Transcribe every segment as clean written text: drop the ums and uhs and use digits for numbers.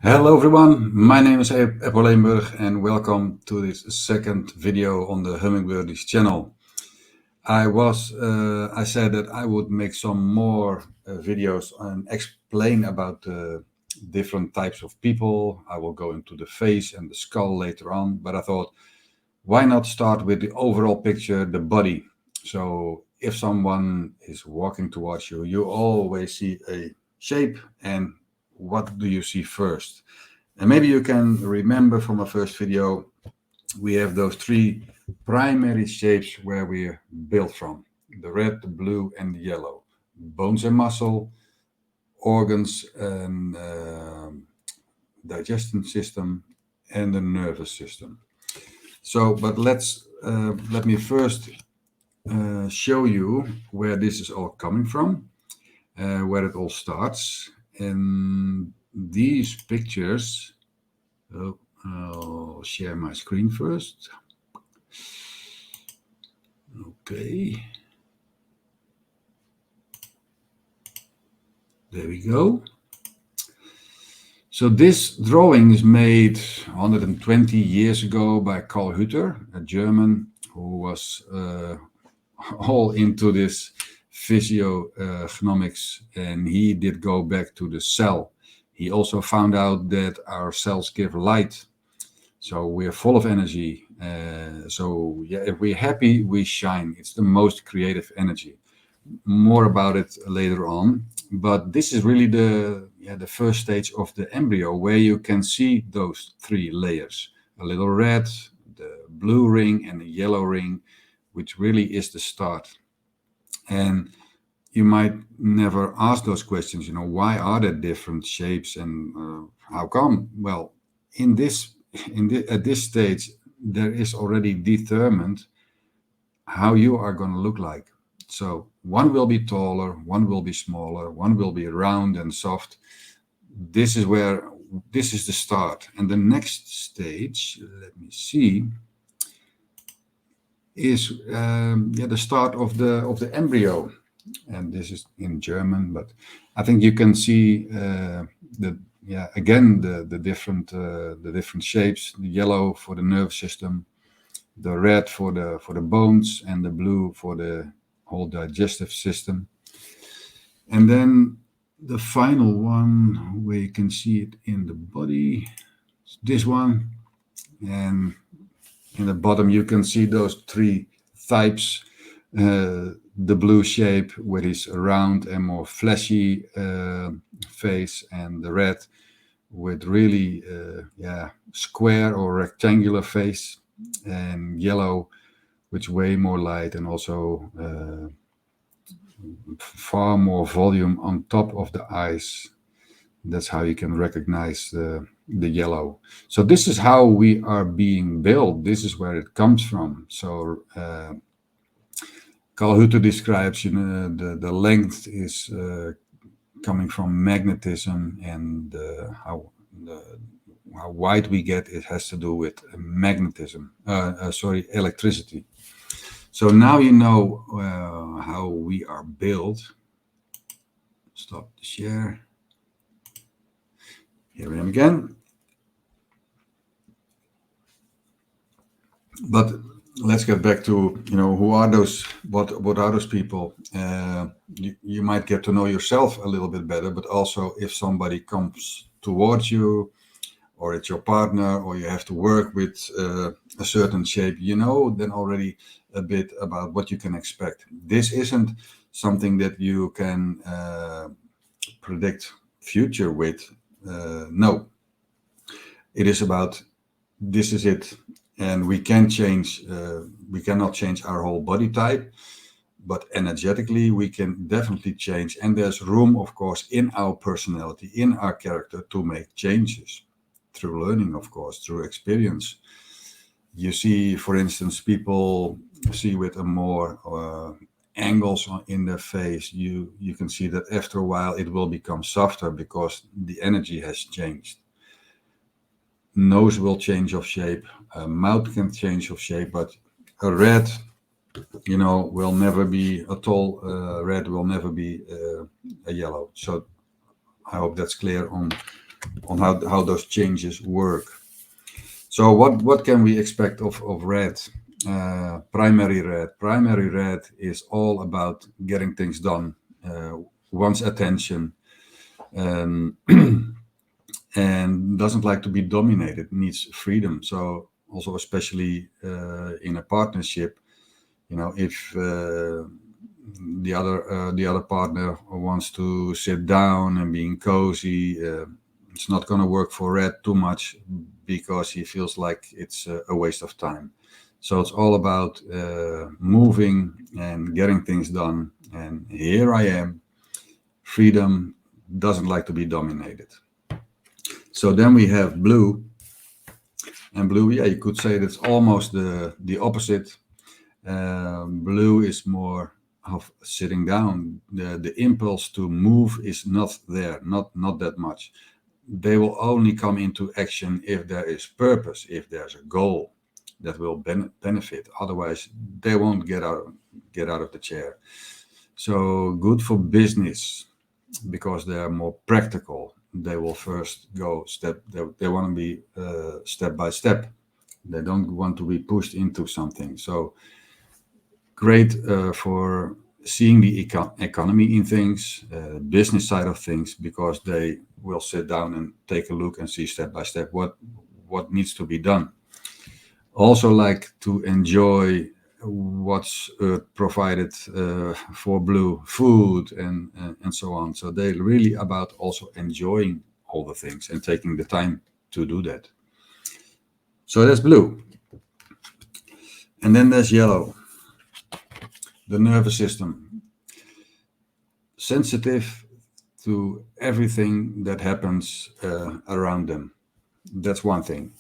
Hello everyone, my name is Eppo Leenburg and welcome to this second video on the Hummingbirdies channel. I said that I would make some more videos and explain about different types of people. I will go into the face and the skull later on, but I thought, why not start with the overall picture, the body? So if someone is walking towards you, you always see a shape, and what do you see first? And maybe you can remember from our first video, we have those three primary shapes where we're built from: the red, the blue, and the yellow. Bones and muscle, organs and digestion system, and the nervous system. So, but let me first show you where this is all coming from, where it all starts. And these pictures, I'll share my screen first. Okay. There we go. So this drawing is made 120 years ago by Karl Hütter, a German who was all into this physiognomics, and he did go back to the cell. He also found out that our cells give light, so we're full of energy. So yeah, if we're happy, we shine. It's the most creative energy. More about it later on, but this is really the first stage of the embryo, where you can see those three layers: a little red, the blue ring, and the yellow ring, which really is the start. And you might never ask those questions, why are there different shapes and how come? Well, at this stage, there is already determined how you are going to look like. So one will be taller, one will be smaller, one will be round and soft. This is the start. And the next stage, let me see, is the start of the embryo. And this is in German, but I think you can see the different shapes: the yellow for the nervous system, the red for the bones, and the blue for the whole digestive system. And then the final one, where you can see it in the body, this one. And in the bottom you can see those three types: the blue shape with his round and more fleshy face, and the red with really square or rectangular face, and yellow with way more light and also far more volume on top of the eyes. That's how you can recognize the yellow. So this is how we are being built. This is where it comes from. So Karl Hütter describes, the length is coming from magnetism, and how wide we get, it has to do with magnetism. Electricity. So now you know how we are built. Stop the share. Here I am again. But let's get back to, who are those, what are those people? You might get to know yourself a little bit better, but also if somebody comes towards you, or it's your partner, or you have to work with a certain shape, then already a bit about what you can expect. This isn't something that you can predict future with. No, it is about, this is it. And we cannot change our whole body type, but energetically we can definitely change. And there's room, of course, in our personality, in our character, to make changes through learning, of course, through experience. You see, for instance, people see with a more angles in their face, you can see that after a while it will become softer because the energy has changed. Nose will change of shape, mouth can change of shape, but a red, will never be a tall red, will never be a yellow. So I hope that's clear on on how those changes work. So what can we expect of red? Primary red. Primary red is all about getting things done, wants attention, um, and doesn't like to be dominated, needs freedom. So also especially in a partnership, if the other partner wants to sit down and being cozy, it's not going to work for red too much because he feels like it's a waste of time. So it's all about moving and getting things done. And here I am. Freedom, doesn't like to be dominated. So then we have blue. And blue, yeah, you could say that's almost the opposite. Blue is more of sitting down. The impulse to move is not there, not that much. They will only come into action if there is purpose, if there's a goal that will benefit. Otherwise, they won't get out of the chair. So good for business because they are more practical. They will first go step. They want to be step by step. They don't want to be pushed into something. So great for seeing the economy in things, business side of things, because they will sit down and take a look and see step by step what needs to be done. Also like to enjoy what's provided for blue food and so on. So they're really about also enjoying all the things and taking the time to do that. So that's blue. And then there's yellow, the nervous system. Sensitive to everything that happens around them. That's one thing.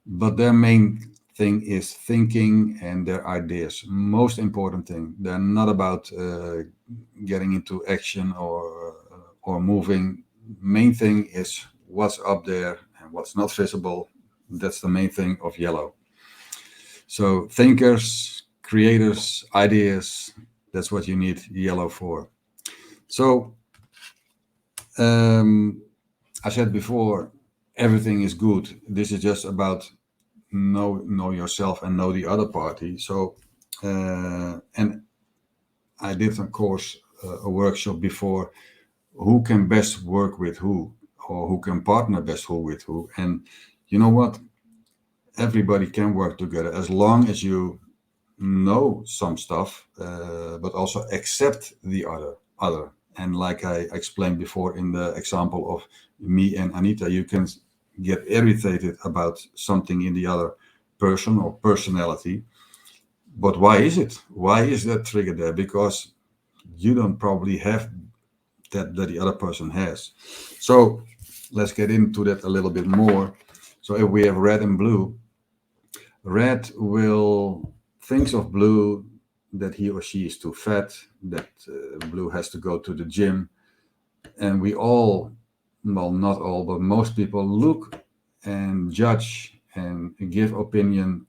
But their main thing is thinking and their ideas. Most important thing. They're not about getting into action or moving. Main thing is what's up there and what's not visible. That's the main thing of yellow. So thinkers, creators, ideas, that's what you need yellow for. So I said before, everything is good. This is just about know yourself and know the other party. So and I did of course a workshop before, who can best work with who, or who can partner best who with who. And you know what, everybody can work together as long as you know some stuff, but also accept the other. And like I explained before in the example of me and Anita, you can get irritated about something in the other person or personality. But why is it? Why is that trigger there? Because you don't probably have that the other person has. So let's get into that a little bit more. So if we have red and blue, red will thinks of blue that he or she is too fat, that blue has to go to the gym. And we all, well, not all, but most people look and judge and give opinion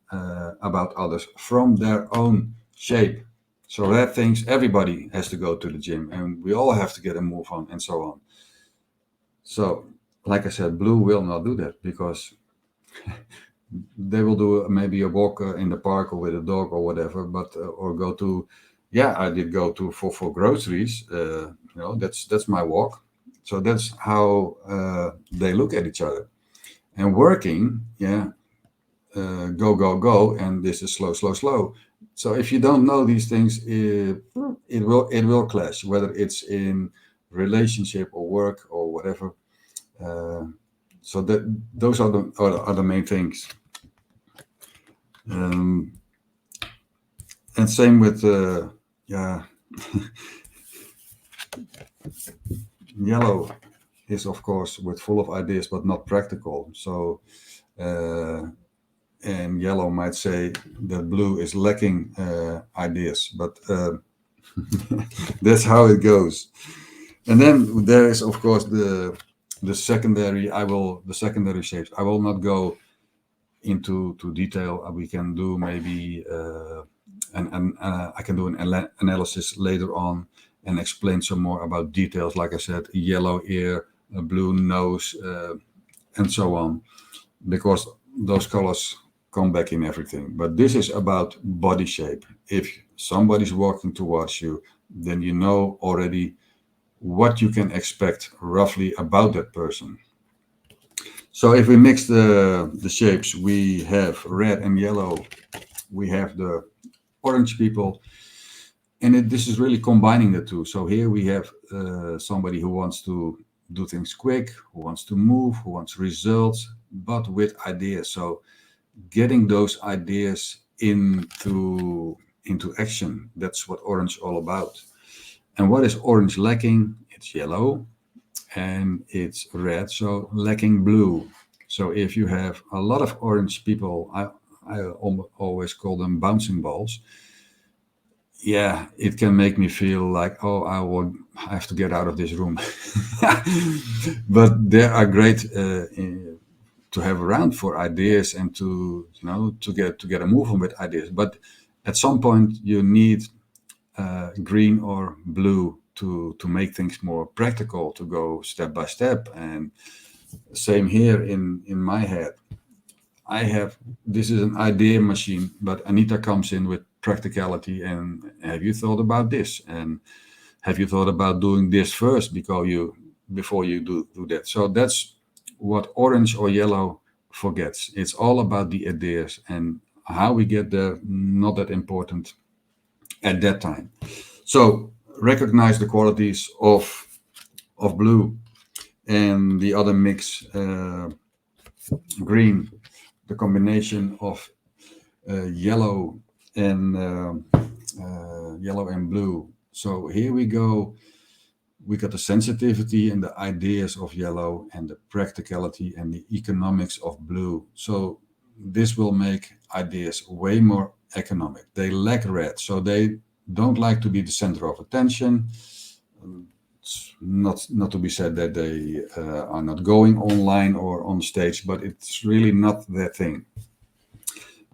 about others from their own shape. So red thinks everybody has to go to the gym and we all have to get a move on and so on. So, like I said, blue will not do that because they will do maybe a walk in the park or with a dog or whatever, but or go to, yeah, I did go to for groceries. That's my walk. So that's how they look at each other. And working, yeah, go, and this is slow. So if you don't know these things, it will clash, whether it's in relationship or work or whatever. So that those are the main things. And same with yellow is of course with full of ideas but not practical. So and yellow might say that blue is lacking ideas, but that's how it goes. And then there is of course the secondary shapes. I will not go into detail. We can do maybe I can do an analysis later on and explain some more about details. Like I said, yellow ear a blue nose, and so on, because those colors come back in everything. But this is about body shape. If somebody's walking towards you, then you know already what you can expect roughly about that person. So if we mix the shapes, we have red and yellow, we have the orange people, and this is really combining the two. So here we have somebody who wants to do things quick, who wants to move, who wants results, but with ideas. So getting those ideas into action, that's what orange all about. And what is orange lacking? It's yellow and it's red, so lacking blue. So if you have a lot of orange people, I always call them bouncing balls. Yeah, it can make me feel like, oh, I have to get out of this room. But they are great to have around for ideas and to get a move on with ideas. But at some point, you need green or blue to make things more practical, to go step by step. And same here in my head. This is an idea machine, but Anita comes in with practicality and have you thought about this? And have you thought about doing this first before you do that? So that's what orange or yellow forgets. It's all about the ideas, and how we get there, not that important at that time. So recognize the qualities of blue, and the other mix, green, the combination of yellow and blue. So here we go. We got the sensitivity and the ideas of yellow, and the practicality and the economics of blue. So this will make ideas way more economic. They lack red, so they don't like to be the center of attention. It's not to be said that they are not going online or on stage, but it's really not their thing.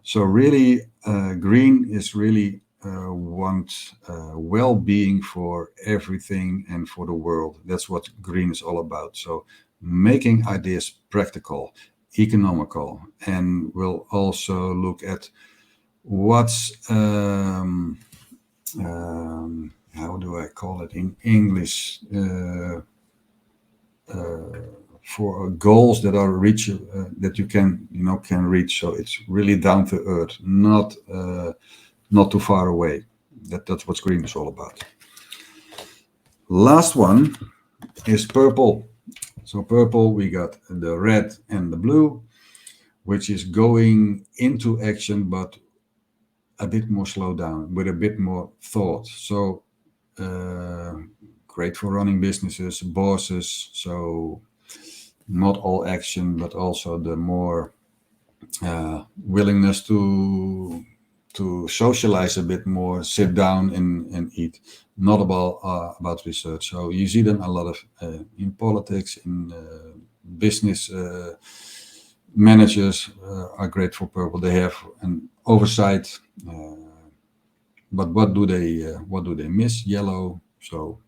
So really, green is really want well-being for everything and for the world. That's what green is all about. So making ideas practical, economical, and we'll also look at what's how do I call it in English? For goals that are reach that you can reach. So it's really down to earth, not too far away. That's what green is all about. Last one is purple. So purple, we got the red and the blue, which is going into action, but a bit more slowed down, with a bit more thought. So great for running businesses, bosses. So not all action, but also the more willingness to socialize a bit more, sit down and eat. Not about research. So you see them a lot of in politics, in business. Managers are great for purple. They have an oversight, but what do they miss? Yellow. So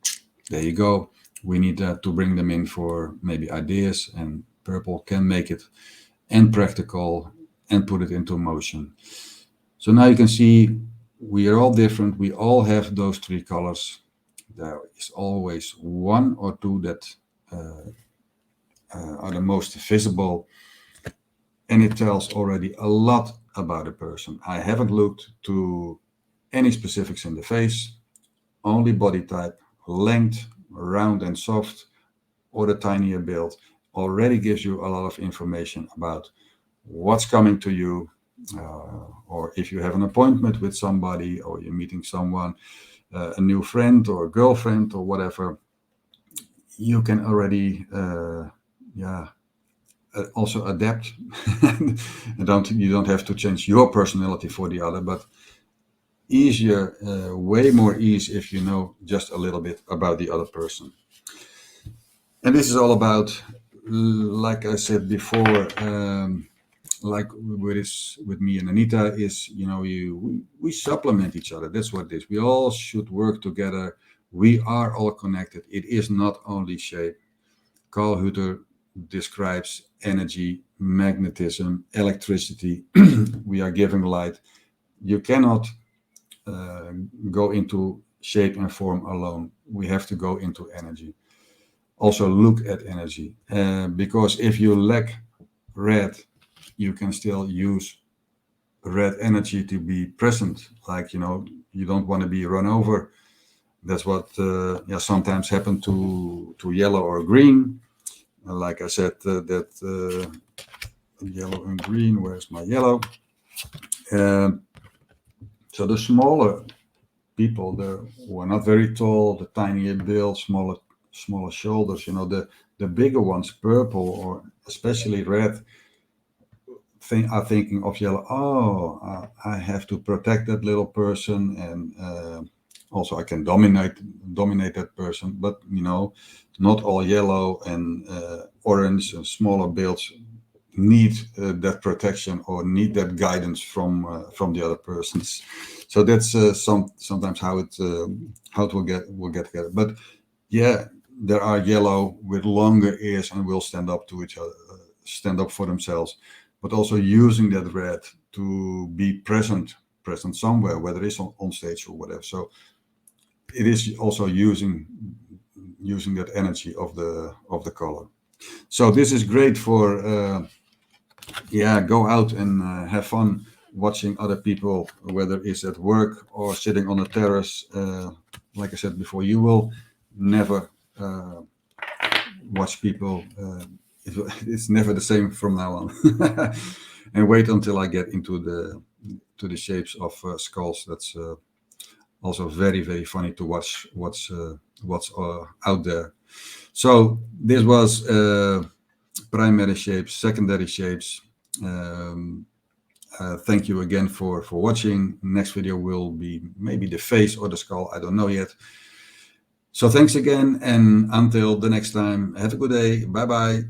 there you go. We need to bring them in for maybe ideas, and purple can make it and practical and put it into motion. So now you can see we are all different. We all have those three colors. There is always one or two that are the most visible, and it tells already a lot about a person. I haven't looked to any specifics in the face, only body type, length, round and soft, or the tinier build already gives you a lot of information about what's coming to you, or if you have an appointment with somebody, or you're meeting someone, a new friend or a girlfriend or whatever, you can already also adapt. You don't have to change your personality for the other, but easier, way more ease if you know just a little bit about the other person. And this is all about, like I said before, like with me and Anita, is we supplement each other. That's what it is. We all should work together. We are all connected. It is not only shape. Carl Hutter describes energy, magnetism, electricity. We are giving light. You cannot go into shape and form alone. We have to go into energy. Also look at energy, because if you lack red, you can still use red energy to be present. Like, you don't want to be run over. That's what sometimes happen to yellow or green. Like I said, that yellow and green. Where's my yellow? So the smaller people, who are not very tall, the tinier build, smaller shoulders, the bigger ones, purple or especially red, are thinking of yellow. Oh, I have to protect that little person, and also I can dominate that person. But not all yellow and orange and smaller builds need that protection or need that guidance from the other persons. So that's sometimes how it will get together. But yeah, there are yellow with longer ears and will stand up to each other, stand up for themselves, but also using that red to be present somewhere, whether it's on stage or whatever. So it is also using that energy of the color. So this is great for go out and have fun watching other people, whether it's at work or sitting on a terrace. Like I said before, you will never watch people. It's never the same from now on. And wait until I get into the shapes of skulls. That's also very, very funny to watch what's out there. So this was primary shapes, secondary shapes. Thank you again for watching. Next video will be maybe the face or the skull. I don't know yet. So thanks again, and until the next time, have a good day. Bye bye.